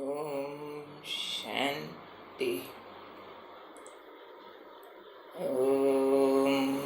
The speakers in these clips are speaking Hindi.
ओम शांति। ओम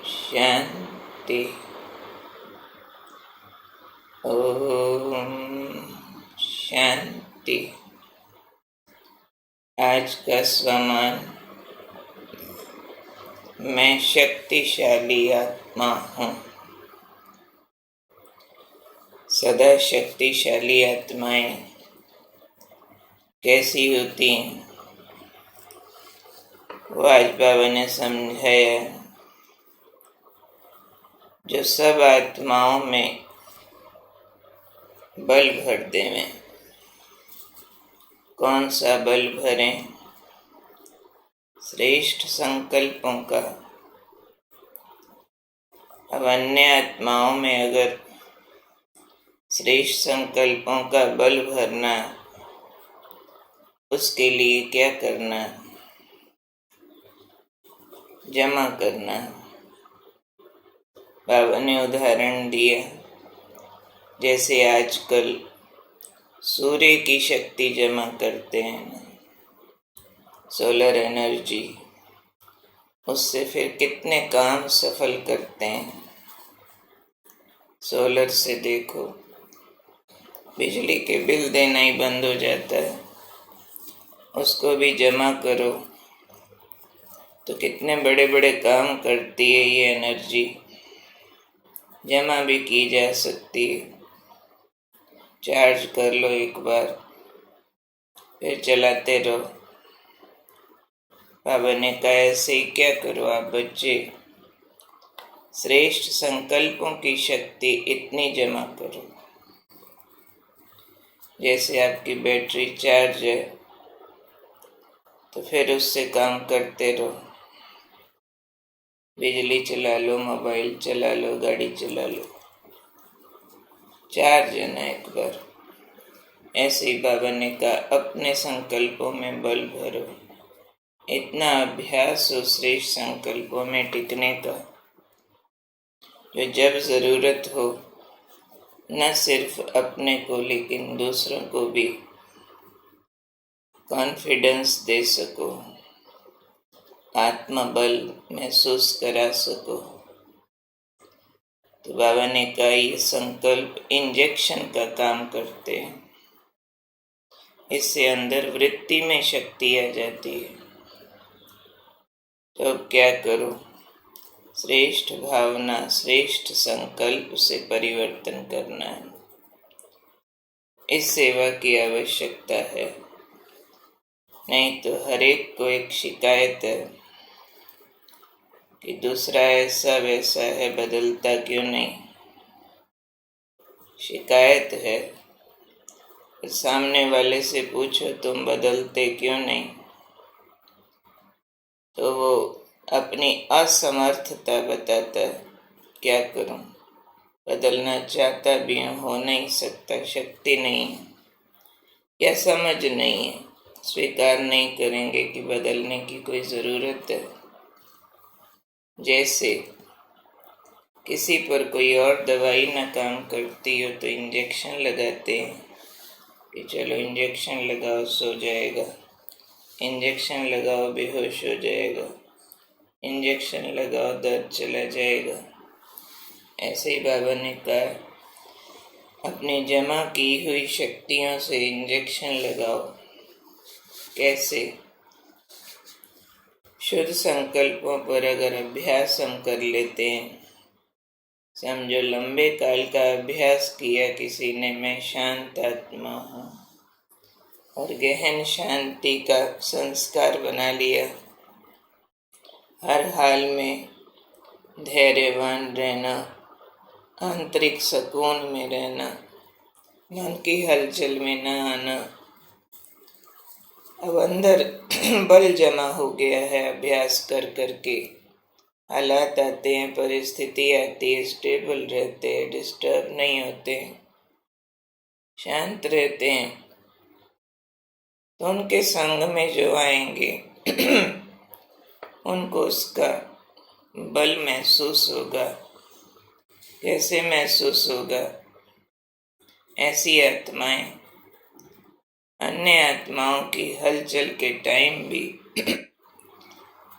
शांति। ओम शांति। आज का स्वमान, मैं शक्तिशाली आत्मा हूँ। सदा शक्तिशाली आत्माएं कैसी होती हैं, वो आज बाबा ने समझाया। जो सब आत्माओं में बल भर देवें। कौन सा बल भरें? श्रेष्ठ संकल्पों का। अब अन्य आत्माओं में अगर श्रेष्ठ संकल्पों का बल भरना, उसके लिए क्या करना? जमा करना। बाबा ने उदाहरण दिया, जैसे आजकल सूर्य की शक्ति जमा करते हैं, सोलर एनर्जी, उससे फिर कितने काम सफल करते हैं। सोलर से देखो, बिजली के बिल देना ही बंद हो जाता है। उसको भी जमा करो तो कितने बड़े बड़े काम करती है ये एनर्जी। जमा भी की जा सकती है। चार्ज कर लो एक बार, फिर चलाते रहो। बाबा ने कहा ऐसे ही क्या करो आप बच्चे, श्रेष्ठ संकल्पों की शक्ति इतनी जमा करो। जैसे आपकी बैटरी चार्ज है, तो फिर उससे काम करते रहो। बिजली चला लो, मोबाइल चला लो, गाड़ी चला लो, चार्ज है ना एक बार। ऐसे ही बाबा ने कहा अपने संकल्पों में बल भरो। इतना अभ्यास हो श्रेष्ठ संकल्पों में टिकने का, जो जब जरूरत हो न सिर्फ अपने को लेकिन दूसरों को भी कॉन्फिडेंस दे सको, आत्मबल महसूस करा सको। तो बाबा ने कहा ये संकल्प इंजेक्शन का काम करते हैं। इससे अंदर वृत्ति में शक्ति आ जाती है। तो अब क्या करो? श्रेष्ठ भावना, श्रेष्ठ संकल्प से परिवर्तन करना है। इस सेवा की आवश्यकता है। नहीं तो हर एक को एक शिकायत है कि दूसरा ऐसा वैसा है, बदलता क्यों नहीं। शिकायत है। सामने वाले से पूछो तुम बदलते क्यों नहीं, तो वो अपनी असमर्थता बताता है। क्या करूं? बदलना चाहता भी हूं, हो नहीं सकता, शक्ति नहीं है या समझ नहीं है। स्वीकार नहीं करेंगे कि बदलने की कोई ज़रूरत है। जैसे किसी पर कोई और दवाई ना काम करती हो तो इंजेक्शन लगाते हैं कि चलो इंजेक्शन लगाओ सो जाएगा, इंजेक्शन लगाओ बेहोश हो जाएगा, इंजेक्शन लगाओ दर्द चला जाएगा। ऐसे ही बाबा ने कहा अपनी जमा की हुई शक्तियों से इंजेक्शन लगाओ। कैसे? शुद्ध संकल्पों पर अगर अभ्यास हम कर लेते हैं, समझो लंबे काल का अभ्यास किया किसी ने, मैं शांत आत्मा हूँ, और गहन शांति का संस्कार बना लिया। हर हाल में धैर्यवान रहना, आंतरिक सुकून में रहना, मन की हलचल में न आना। अब अंदर बल जमा हो गया है अभ्यास कर करके। हालात आते हैं, परिस्थिति आती है, स्टेबल रहते हैं, डिस्टर्ब नहीं होते, शांत रहते हैं। तो उनके संग में जो आएंगे उनको उसका बल महसूस होगा। कैसे महसूस होगा? ऐसी आत्माएं अन्य आत्माओं की हलचल के टाइम भी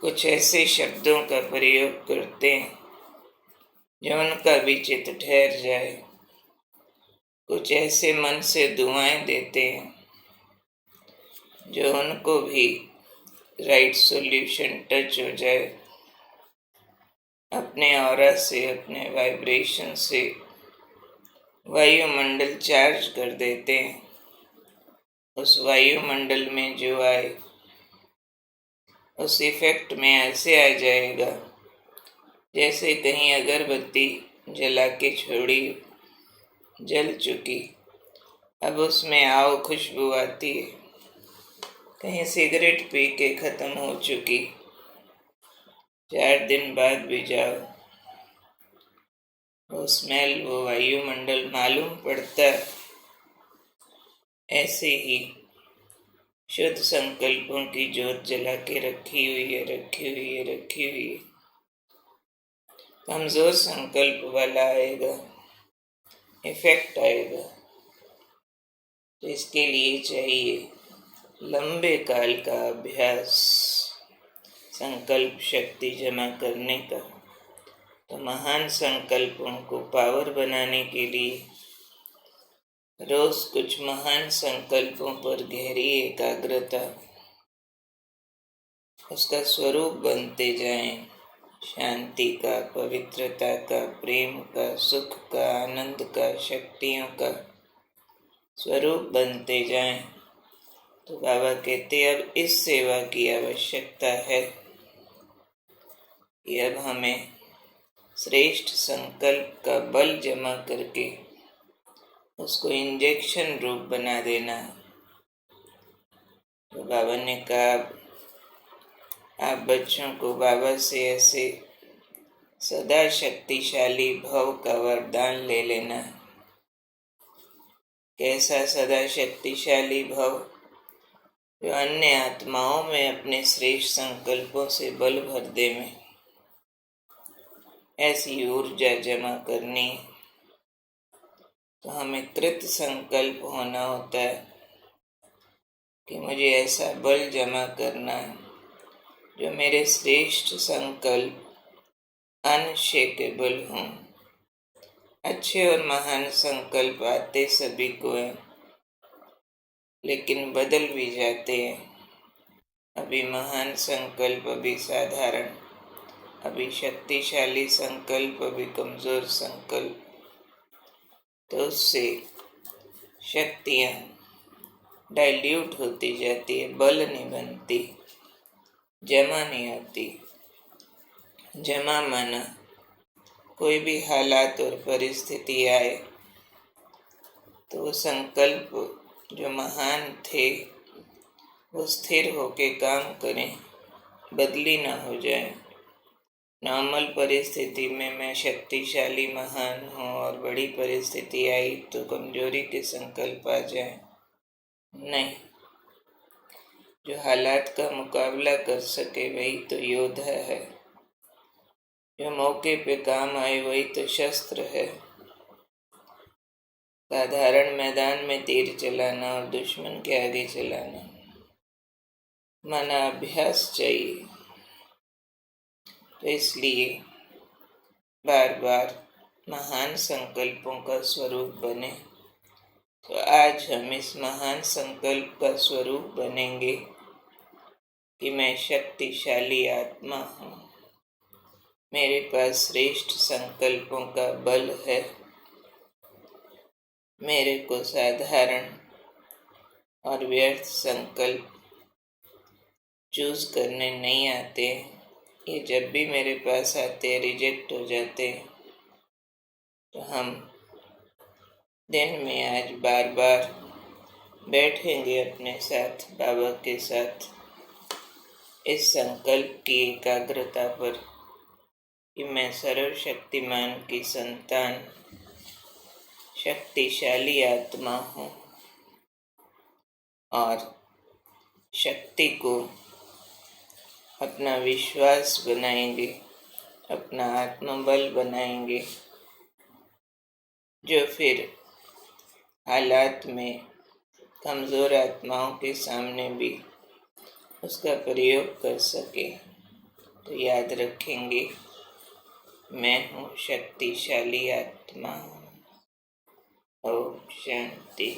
कुछ ऐसे शब्दों का प्रयोग करते हैं जो उनका भी चित्त ठहर जाए। कुछ ऐसे मन से दुआएं देते हैं जो उनको भी राइट सॉल्यूशन टच हो जाए। अपने ऑरा से, अपने वाइब्रेशन से वायुमंडल चार्ज कर देते हैं। उस वायुमंडल में जो आए उस इफेक्ट में ऐसे आ जाएगा जैसे कहीं अगरबत्ती जला के छोड़ी, जल चुकी, अब उसमें आओ खुशबू आती है। कहीं सिगरेट पी के खत्म हो चुकी, 4 दिन बाद भी जाओ, वो स्मेल, वो वायुमंडल मालूम पड़ता है। ऐसे ही शुद्ध संकल्पों की जोत जला के रखी हुई है, रखी हुई है, रखी हुई है। कमजोर संकल्प वाला आएगा, इफेक्ट आएगा। तो इसके लिए चाहिए लंबे काल का अभ्यास, संकल्प शक्ति जमा करने का। तो महान संकल्पों को पावर बनाने के लिए रोज कुछ महान संकल्पों पर गहरी एकाग्रता, उसका स्वरूप बनते जाएं। शांति का, पवित्रता का, प्रेम का, सुख का, आनंद का, शक्तियों का स्वरूप बनते जाएं। तो बाबा कहते अब इस सेवा की आवश्यकता है कि अब हमें श्रेष्ठ संकल्प का बल जमा करके उसको इंजेक्शन रूप बना देना। तो बाबा ने कहा आप बच्चों को बाबा से ऐसे सदा शक्तिशाली भव का वरदान ले लेना। कैसा सदा शक्तिशाली भव? जो अन्य आत्माओं में अपने श्रेष्ठ संकल्पों से बल भर दे में ऐसी ऊर्जा जमा करनी। तो हमें कृत संकल्प होना होता है कि मुझे ऐसा बल जमा करना है जो मेरे श्रेष्ठ संकल्प अनशेकेबल हों। अच्छे और महान संकल्प आते सभी को हैं, लेकिन बदल भी जाते हैं। अभी महान संकल्प, अभी साधारण, अभी शक्तिशाली संकल्प, अभी कमजोर संकल्प। तो उससे शक्तियाँ डाइल्यूट होती जाती है, बल नहीं बनती, जमा नहीं होती। जमा माना कोई भी हालात और परिस्थिति आए तो वो संकल्प जो महान थे वो स्थिर होके काम करें, बदली ना हो जाए। नॉर्मल परिस्थिति में मैं शक्तिशाली महान हूँ और बड़ी परिस्थिति आई तो कमजोरी के संकल्प आ जाए। नहीं, जो हालात का मुकाबला कर सके वही तो योद्धा है। जो मौके पे काम आए वही तो शस्त्र है। साधारण मैदान में तीर चलाना और दुश्मन के आगे चलाना, माना अभ्यास चाहिए। तो इसलिए बार बार महान संकल्पों का स्वरूप बने। तो आज हम इस महान संकल्प का स्वरूप बनेंगे कि मैं शक्तिशाली आत्मा हूँ, मेरे पास श्रेष्ठ संकल्पों का बल है, मेरे को साधारण और व्यर्थ संकल्प चूज करने नहीं आते। ये जब भी मेरे पास आते रिजेक्ट हो जाते। तो हम दिन में आज बार बार बैठेंगे अपने साथ, बाबा के साथ, इस संकल्प की एकाग्रता पर कि मैं सर्वशक्तिमान की संतान, शक्तिशाली आत्मा हूँ और शक्ति को अपना विश्वास बनाएंगे, अपना आत्मबल बनाएंगे, जो फिर हालात में कमज़ोर आत्माओं के सामने भी उसका प्रयोग कर सके। तो याद रखेंगे, मैं हूँ शक्तिशाली आत्मा। ओम शांति।